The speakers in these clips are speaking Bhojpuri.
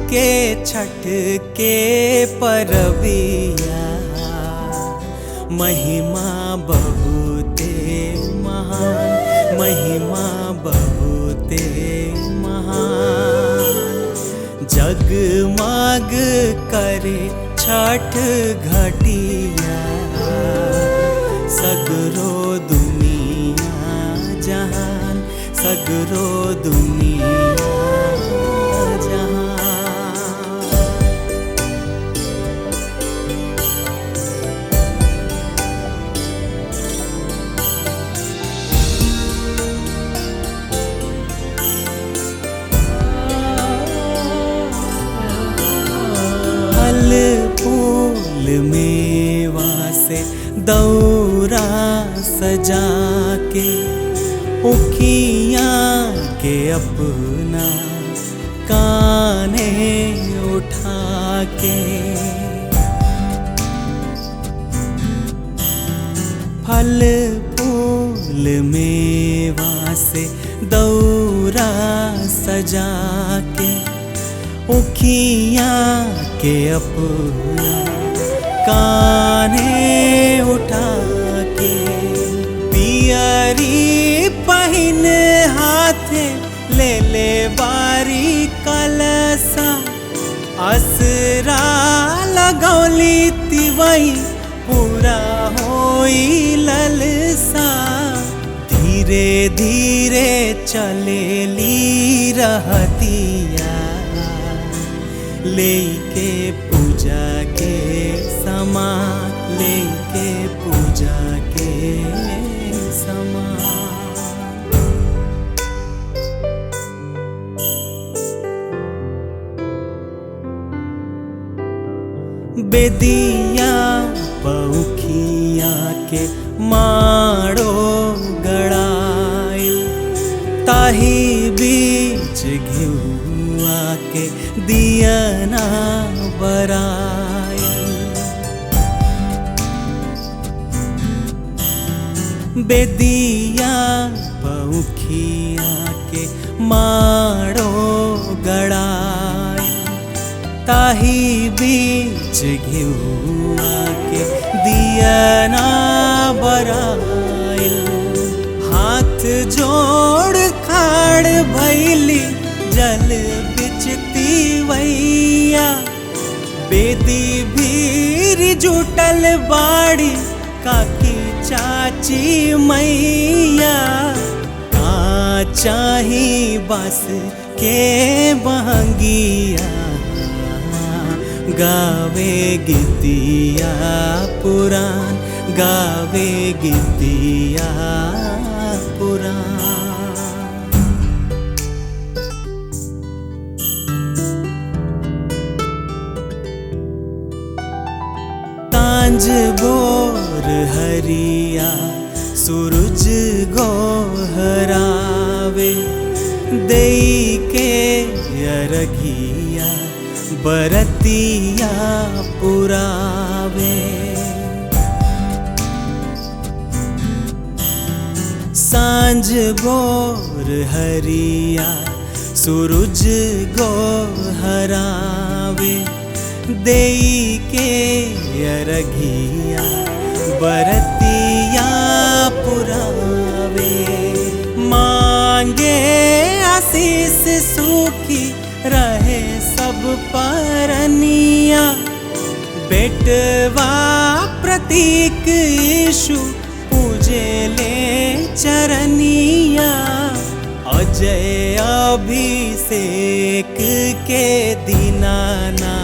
के छठ के परबिया, महिमा बहुते महान, महिमा बहुते महान। जगमग करे छठ घटिया, सगरो दुनिया जहान, सगरो दुनिया जहान। फल फूल मेवा से दौरा सजा के, उखिया के अपना कान्हे उठा के। फल फूल मेवा से दौरा सजा के, उखिया के अपना कान्हे उठा के। पियरी पहिन हाथे ले ले बारी कलसा, असरा लगौली तिवई पूरा होई ललसा। धीरे धीरे चलेली रहतिया, लेके पूजा के समान, लेके पूजा के समान। बेदिया पौखिया के माड़ो गड़ाई, ताही बीच घिउआ के दियना बराई। बेदिया पौखिया के माड़ो गड़ाई, ताही बीच घिउआ के दियना बराई। हाथ जोड़ खाड़ भैली जल बिचती वैया, बेदी भीर जुटल बाड़ी काकी चाची मैया। का चाही बस के बहंगिया, गावे गीतिया पुराण, गावे गीतिया पुराण। सांझ भोर हरिया सूरज गोहरावे, देई के अरघिया बरतिया पुरावे। सांझ भोर हरिया सूरज गोहरावे, देई के अरघिया बरतिया पुरावे। मांगे आशीष सुखी रहे सब परनिया, बेटवा प्रतीक यीशु पूजे ले चरनिया। अजय अभिषेक के दीनाना,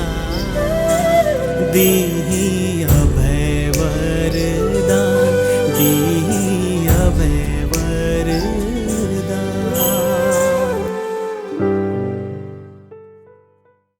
दीही अभय वरदान, दी